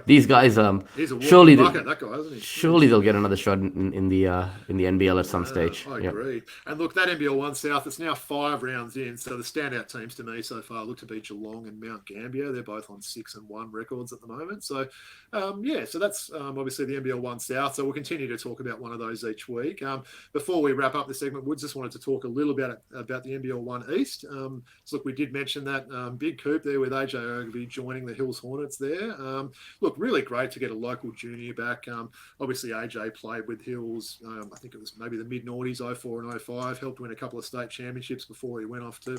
These guys, surely that guy, isn't he? Surely they'll get another shot in the NBL at some stage. I agree. And look, that NBL1 South, it's now 5 rounds in. So the standout teams to me so far look to be Geelong and Mount Gambier. They're both on 6-1 records at the moment. So so that's obviously the NBL1 South. So we'll continue to talk about one of those each week. Before we wrap up the segment, Woods, just wanted to talk a little bit about the NBL1 East. So look, we did mention that big coup there with AJ Ogilvy joining the Hills Hornets there. Look, really great to get a local junior back. Obviously, AJ played with Hills, I think it was maybe the mid-noughties, 04 and 05, helped win a couple of state championships before he went off to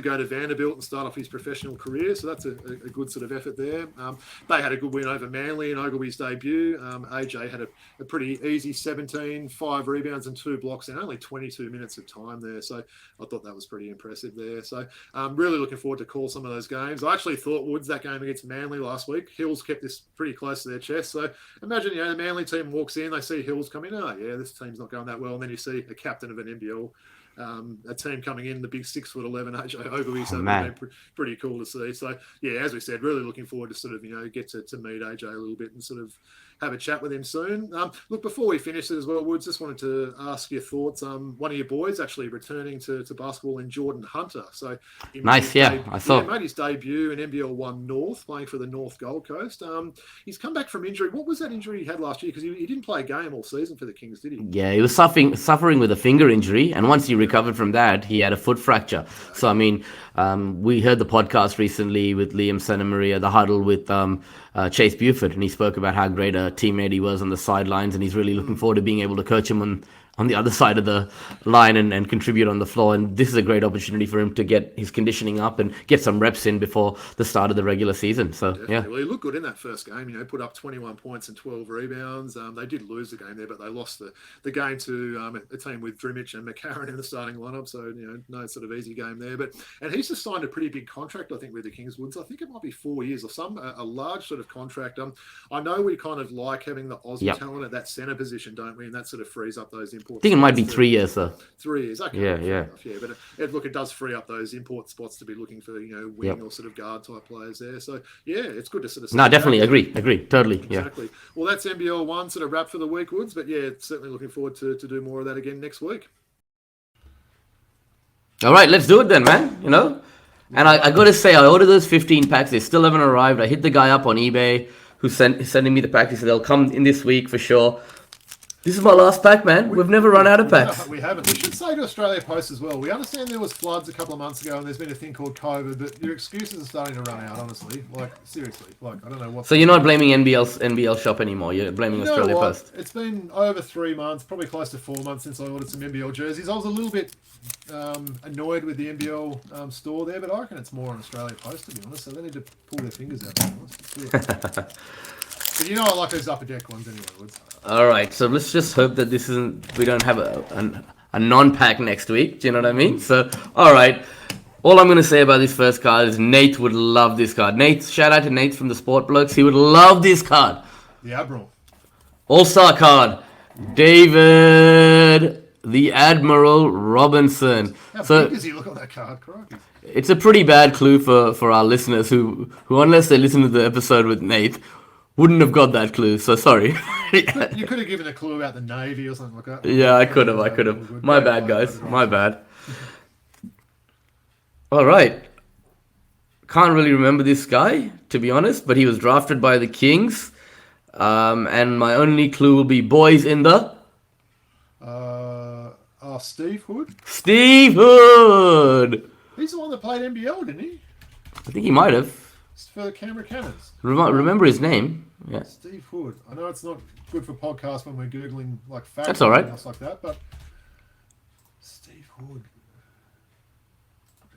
go to Vanderbilt and start off his professional career. So that's a good sort of effort there. They had a good win over Manly in Ogilvy's debut. AJ had a pretty easy 17, 5 rebounds and 2 blocks in only 22 minutes of time there. So I thought that was pretty impressive there. So I'm really looking forward to call some of those games. I actually thought, Woods, that game against Manly last week, Hills kept this pretty close to their chest. So imagine, the Manly team walks in, they see Hills coming, this team's not going that well. And then you see a captain of an NBL, a team coming in, the big 6'11" AJ Ogilvy, so it's been pretty cool to see. So as we said, really looking forward to sort of get to meet AJ a little bit and sort of have a chat with him soon. Look, before we finish it as well, Woods, just wanted to ask your thoughts. One of your boys actually returning to basketball in Jordan Hunter. So Nice, I saw. Made his debut in NBL1 North, playing for the North Gold Coast. He's come back from injury. What was that injury he had last year? Because he didn't play a game all season for the Kings, did he? Yeah, he was suffering with a finger injury, and once he recovered from that, he had a foot fracture. So, I mean, we heard the podcast recently with Liam Santamaria, the huddle with Chase Buford, and he spoke about how great a teammate he was on the sidelines, and he's really looking forward to being able to coach him on the other side of the line and contribute on the floor. And this is a great opportunity for him to get his conditioning up and get some reps in before the start of the regular season. So, Definitely. Yeah. Well, he looked good in that first game. Put up 21 points and 12 rebounds. They did lose the game there, but they lost the game to a team with Drimich and McCarron in the starting lineup. So, no sort of easy game there. And he's just signed a pretty big contract, I think, with the Kingswoods. I think it might be 4 years or a large sort of contract. I know we kind of like having the Aussie talent at that centre position, don't we? And that sort of frees up those imports. I think it might be 3 years, though. 3 years, okay. Yeah. But it does free up those import spots to be looking for, wing or sort of guard type players there. So, it's good to sort of... No, definitely, agree, totally, Exactly. Well, that's NBL 1 sort of wrap for the week, Woods. But, certainly looking forward to do more of that again next week. All right, let's do it then, man, And I got to say, I ordered those 15 packs. They still haven't arrived. I hit the guy up on eBay who's sending me the pack. He said they'll come in this week for sure. This is my last pack, man. We've never run out of packs. We haven't. We should say to Australia Post as well, we understand there was floods a couple of months ago and there's been a thing called COVID, but your excuses are starting to run out, honestly. Seriously. I don't know what... So you're not blaming NBL Shop anymore. You're blaming Australia Post. It's been over 3 months, probably close to 4 months since I ordered some NBL jerseys. I was a little bit annoyed with the NBL store there, but I reckon it's more on Australia Post, to be honest. So they need to pull their fingers out, to be honest. But I like those upper deck ones anyway, Woods. All right, so let's just hope that we don't have a non-pack next week. Do you know what I mean? So, all right. All I'm going to say about this first card is Nate would love this card. Shout out to Nate from the Sport Blokes. He would love this card. The Admiral. All-Star card. David, the Admiral Robinson. How big does he look on that card, crikey? It's a pretty bad clue for our listeners who, unless they listen to the episode with Nate, wouldn't have got that clue, so sorry. You could have given a clue about the Navy or something like that. Yeah, I could have. My bad, guys. My bad. All right. Can't really remember this guy, to be honest, but he was drafted by the Kings. And my only clue will be boys in the... Steve Hood? Steve Hood! He's the one that played NBL, didn't he? I think he might have. For the Canberra Cannons. Remember his name? Yeah. Steve Hood. I know it's not good for podcasts when we're Googling facts. That's all right. And stuff like that, but Steve Hood.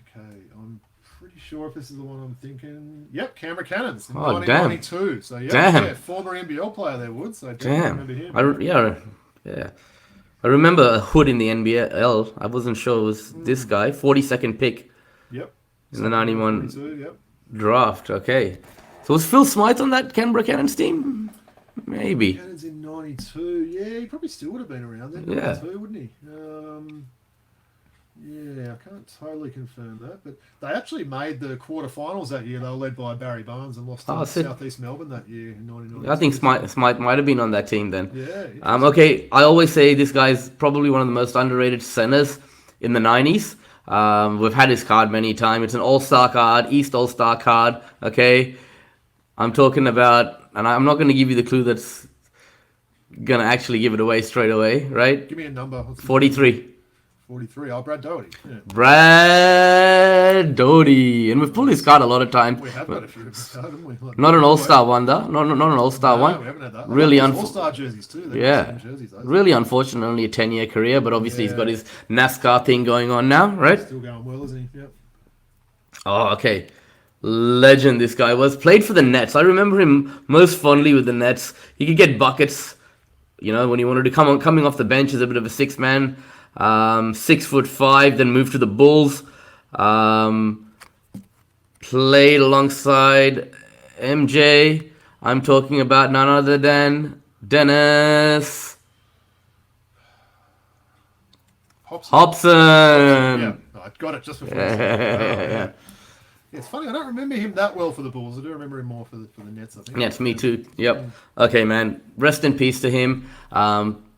Okay, I'm pretty sure if this is the one I'm thinking. Yep, Canberra Cannons in 1992. Damn. So yeah, former NBL player there, Wood. So damn. Remember him. Yeah. I remember a Hood in the NBL. I wasn't sure it was this guy. 42nd pick. Yep. In the 91 yep. Draft. Okay. So was Phil Smythe on that Canberra Cannons team? Maybe. Cannons in 92. Yeah, he probably still would have been around then. 92, wouldn't he? Yeah, I can't totally confirm that, but they actually made the quarterfinals that year. They were led by Barry Barnes and lost to Southeast Melbourne that year in 1990. I think Smythe might have been on that team then. Yeah. Okay, I always say this guy's probably one of the most underrated centers in the 90s. We've had his card many times. It's an All-Star card, East All-Star card, okay? I'm talking about, and I'm not going to give you the clue that's going to actually give it away straight away, right? Give me a number. 43. 43. Oh, Brad Doherty. Yeah. Brad Doherty. And we've pulled his card a lot of times. We have got a few of his card, haven't we? Not an All-Star one, though. Not an All-Star one. We haven't had that. Really All-Star jerseys, too. Jerseys, really unfortunate. Only a 10-year career, but obviously he's got his NASCAR thing going on now, right? Still going well, isn't he? Yep. Oh, okay. Legend this guy was. Played for the Nets. I remember him most fondly with the Nets. He could get buckets, when he wanted to coming off the bench as a bit of a six-man. 6'5", then moved to the Bulls. Played alongside MJ. I'm talking about none other than Dennis Hobson. Yeah, I got it just before. Yeah, Yeah, it's funny. I don't remember him that well for the Bulls. I do remember him more for the Nets, I think. Yes, me too. Yep. Okay, man. Rest in peace to him.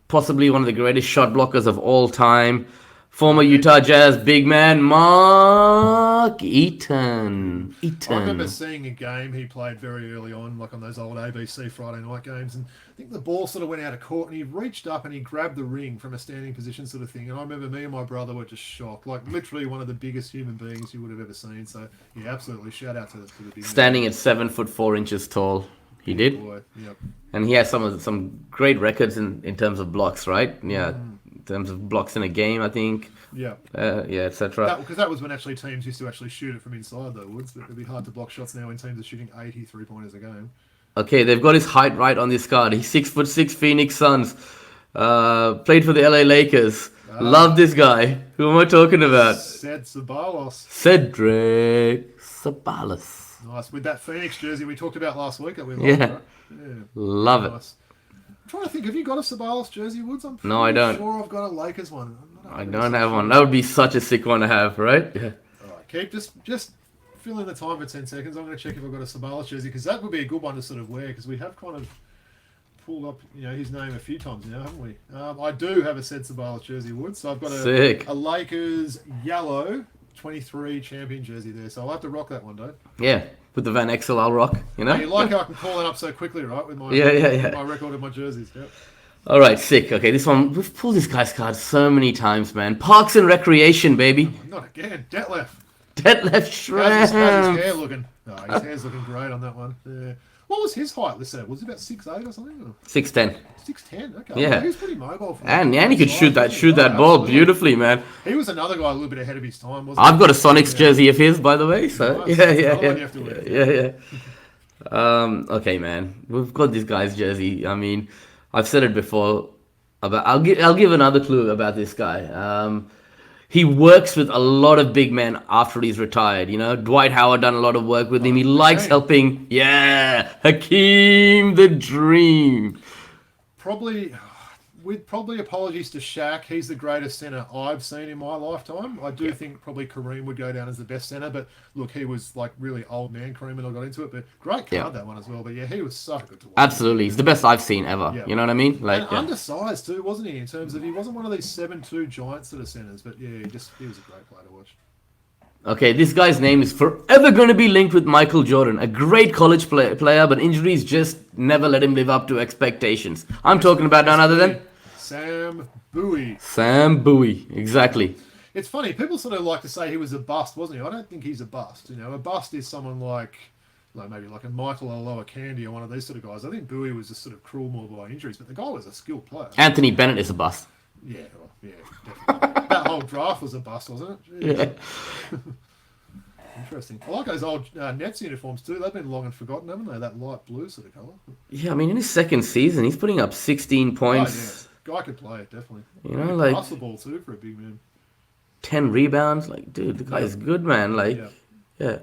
Possibly one of the greatest shot blockers of all time. Former Utah Jazz big man Mark Eaton. I remember seeing a game he played very early on, like on those old ABC Friday night games, and I think the ball sort of went out of court, and he reached up and he grabbed the ring from a standing position sort of thing. And I remember me and my brother were just shocked, like literally one of the biggest human beings you would have ever seen. So yeah, absolutely, shout out to the big Standing man. at 7'4" tall, he did, Boy. Yep. and he has some great records in terms of blocks, right? Yeah, in terms of blocks in a game, I think. Yeah. Yeah, etc. Because that was when actually teams used to actually shoot it from inside the woods. It'd be hard to block shots now when teams are shooting 80 3-pointers a game. Okay, they've got his height right on this card. He's 6'6", Phoenix Suns. Played for the LA Lakers. Love this guy. Who am I talking about? Cedric Sabalas. Nice. With that Phoenix jersey we talked about last week that we loved, Yeah. right? Yeah. Love it. Nice. I'm trying to think, have you got a Sabalas jersey, Woods? No, I don't. Sure I've got a Lakers one. I don't have one. That would be such a sick one to have, right? Yeah. All right, Keith, just fill in the time for 10 seconds. I'm going to check if I've got a Sabalas jersey, because that would be a good one to sort of wear, because we have kind of pulled up, his name a few times now, haven't we? I do have a said Sabalas jersey, Woods. So I've got a Lakers yellow 23 champion jersey there. So I'll have to rock that one, Dave. Yeah. With the Van Exel, I'll rock, You like how I can call it up so quickly, right? With my yeah. my record of my jerseys. Yep. All right, sick. Okay, this one, we've pulled this guy's card so many times, man. Parks and Recreation, baby. Oh, not again. Detlef Shred. How's his hair looking? Oh, his hair's looking great on that one. Yeah. What was his height, let's say? Was he about 6'8" or something? Or? 6'10". 6'10", okay. Yeah. Well, he was pretty mobile. And he could shoot that ball beautifully, man. He was another guy a little bit ahead of his time, wasn't I've got a Sonics jersey of his, by the way. So Nice. yeah. Okay, man. We've got this guy's jersey. I mean, I've said it before. I'll give another clue about this guy. He works with a lot of big men after he's retired. Dwight Howard done a lot of work with him. He likes helping. Yeah, Hakeem the Dream. With apologies to Shaq, he's the greatest centre I've seen in my lifetime. I do think probably Kareem would go down as the best centre, but look, he was like really old man Kareem when I got into it. But great card that one as well. But yeah, he was so good to watch. Absolutely, he's the best I've seen ever. Yeah. You know what I mean? Undersized too, wasn't he? In terms of he wasn't one of these 7'2" giant sort of centres, but yeah, he was a great player to watch. Okay, this guy's name is forever going to be linked with Michael Jordan. A great college player, but injuries just never let him live up to expectations. I'm talking about none other than Sam Bowie. Sam Bowie, exactly. It's funny, people sort of like to say he was a bust, wasn't he? I don't think he's a bust. A bust is someone like maybe like a Michael Aloha Candy or one of these sort of guys. I think Bowie was just sort of cruel more by injuries, but the guy was a skilled player. Anthony Bennett is a bust. Yeah, definitely. That whole draft was a bust, wasn't it? Jeez. Yeah. Interesting. I like those old Nets uniforms too. They've been long and forgotten, haven't they? That light blue sort of colour. Yeah, I mean, in his second season, he's putting up 16 points. Guy could play it, definitely. Like pass the ball too for a big man. 10 rebounds. Like, dude, the guy's good, man. Like, yeah.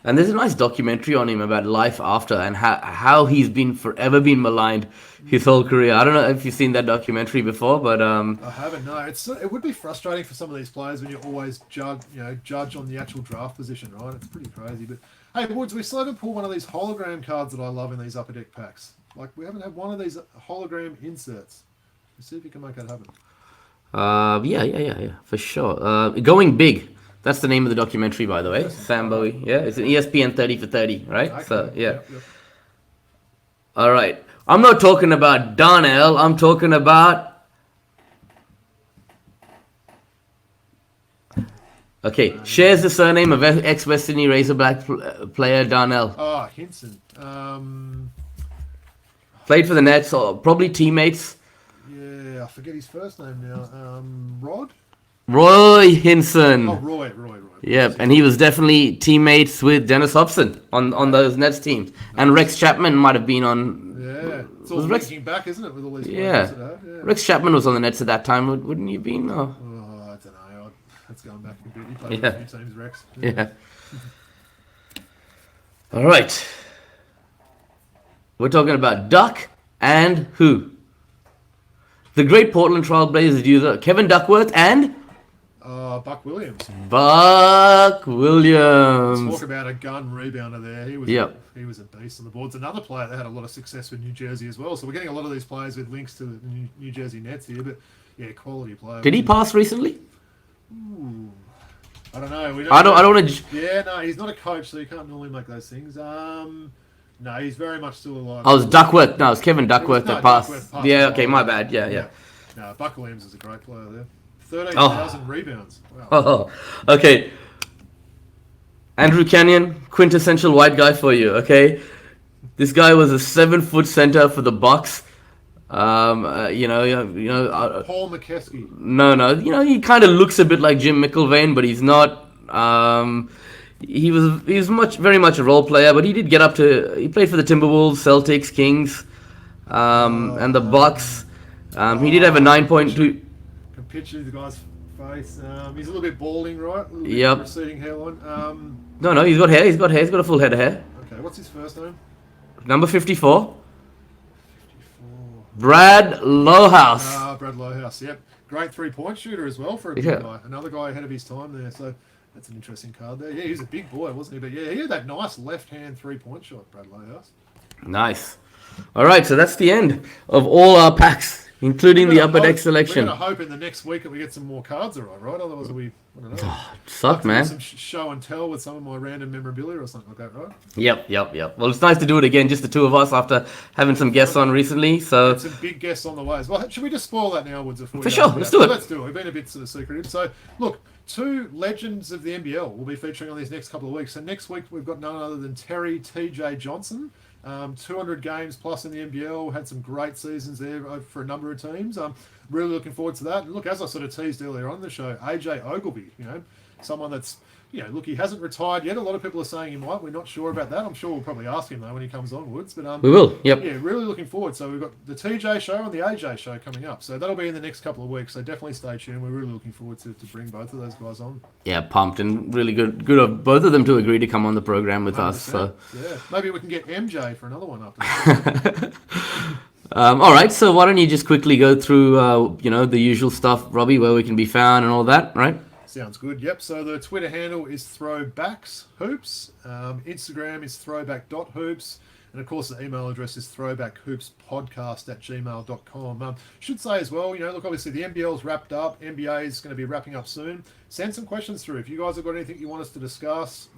And there's a nice documentary on him about life after and how he's forever been maligned his whole career. I don't know if you've seen that documentary before, but I haven't. No, it would be frustrating for some of these players when you always judge on the actual draft position, right? It's pretty crazy. But hey, Woods, we still haven't pulled one of these hologram cards that I love in these upper deck packs. Like we haven't had one of these hologram inserts. Let's see if you can make that happen. Yeah, for sure. Going Big. That's the name of the documentary, by the way. Yes. Sam Bowie. Yeah, it's an ESPN 30 for 30, right? Okay. So, yeah. Yep. All right. I'm not talking about Darnell. I'm talking about... Okay, shares the surname of ex-West Sydney Razorback player Darnell. Oh, Hinson. Played for the Nets, or probably teammates. Yeah, I forget his first name now. Rod? Roy Hinson. Oh, Roy. Yep, and he was definitely teammates with Dennis Hobson on those Nets teams. Nice. And Rex Chapman might have been on... Yeah, it's all linking back, isn't it, with all these players? Yeah. Rex Chapman was on the Nets at that time, wouldn't he have been? Or? Oh, I don't know. That's going back a bit. He played with a few teams, Rex. Yeah. All right. We're talking about Duck and who? The great Portland Trailblazers user Kevin Duckworth and... Buck Williams. Buck Let's Williams. talk about a gun rebounder there. He was he was a beast on the boards. Another player that had a lot of success with New Jersey as well. So we're getting a lot of these players with links to the New Jersey Nets here. But yeah, quality player. Did he pass recently? Ooh, I don't know. I don't want to. Yeah, no, he's not a coach, so you can't normally make those things. No, he's very much still alive. I was Duckworth. No, it was Kevin Duckworth that passed. Duckworth passed Yeah, the okay, ball. my bad. Yeah. No, Buck Williams is a great player there. 13,000 rebounds. Wow. Oh, okay. Andrew Canyon, quintessential white guy for you. Okay, this guy was a 7-foot center for the Bucks. Paul McKeskey. No. He kind of looks a bit like Jim McIlvaine, but he's not. He was very much a role player, but he did get up to. He played for the Timberwolves, Celtics, Kings, and the Bucks. He did have a 9.2. Can picture the guy's face. He's a little bit balding, right? A little bit Yep. receding hairline. No, he's got hair. He's got a full head of hair. Okay, what's his first name? Number 54. Brad Lohaus. Brad Lohaus. Yep, great 3-point shooter as well for a big Yeah. guy. Another guy ahead of his time there. So that's an interesting card there. Yeah, he was a big boy, wasn't he? But yeah, he had that nice left-hand 3-point shot, Brad Lohaus. Nice. All right, so that's the end of all our packs, including the upper deck selection. We're going to hope in the next week that we get some more cards arrive, right? Otherwise, I don't know. Suck, man. Some show and tell with some of my random memorabilia or something like that, right? Yep. Well, it's nice to do it again, just the two of us, after having some guests on recently. So some big guests on the way as well. Should we just spoil that now, Woods? For sure, let's do it. Let's do it. We've been a bit sort of secretive. So, look, 2 legends of the NBL will be featuring on these next couple of weeks. So next week we've got none other than Terry T.J. Johnson. 200 games plus in the NBL, had some great seasons there for a number of teams. Really looking forward to that. And look, as I sort of teased earlier on in the show, AJ Ogilvy, someone that's, look, he hasn't retired yet. A lot of people are saying he might. We're not sure about that. I'm sure we'll probably ask him though when he comes on, Woods. But we will. Yep. Yeah, really looking forward. So we've got the TJ show and the AJ show coming up. So that'll be in the next couple of weeks. So definitely stay tuned. We're really looking forward to bring both of those guys on. Yeah, pumped and really good of both of them to agree to come on the program with 100%. us. So yeah, maybe we can get MJ for another one after that. all right, so why don't you just quickly go through the usual stuff, Robbie, where we can be found and all that, right? Sounds good. Yep. So the Twitter handle is Throwbacks Hoops. Instagram is throwback.hoops. And of course, the email address is throwbackhoopspodcast@gmail.com. Should say as well, look, obviously the NBL's wrapped up. NBA is going to be wrapping up soon. Send some questions through. If you guys have got anything you want us to discuss,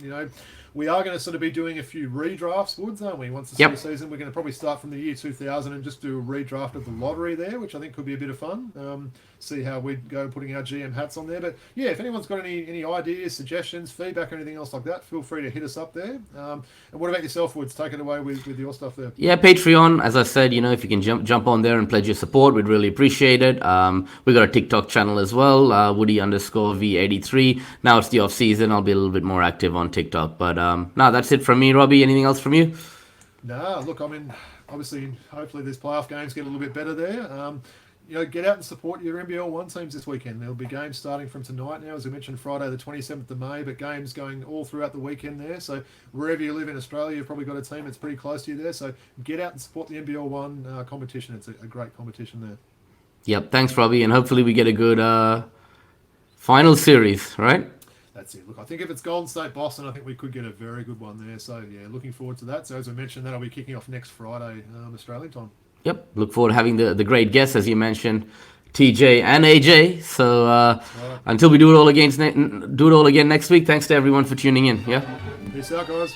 we are going to sort of be doing a few redrafts, Woods, aren't we? Once the season, we're going to probably start from the year 2000 and just do a redraft of the lottery there, which I think could be a bit of fun. See how we'd go putting our GM hats on there. But yeah, if anyone's got any ideas, suggestions, feedback, or anything else like that, feel free to hit us up there. And what about yourself, Woods? Take it away with your stuff there. Yeah, Patreon, as I said, if you can jump on there and pledge your support, we'd really appreciate it. We've got a TikTok channel as well, Woody_V83. Now it's the off season. I'll be a little bit more active on TikTok. But no, that's it from me, Robbie. Anything else from you? Nah, look, I mean, obviously, hopefully these playoff games get a little bit better there. Get out and support your NBL1 teams this weekend. There'll be games starting from tonight now, as we mentioned, Friday the 27th of May, but games going all throughout the weekend there. So wherever you live in Australia, you've probably got a team that's pretty close to you there. So get out and support the NBL1 competition. It's a great competition there. Yep, thanks, Robbie, and hopefully we get a good final series, right? That's it. Look, I think if it's Golden State Boston, I think we could get a very good one there. So yeah, looking forward to that. So as I mentioned, that'll be kicking off next Friday, Australian time. Yep, look forward to having the great guests, as you mentioned, TJ and AJ. So until we do it all again next week, thanks to everyone for tuning in. Yeah. Peace out, guys.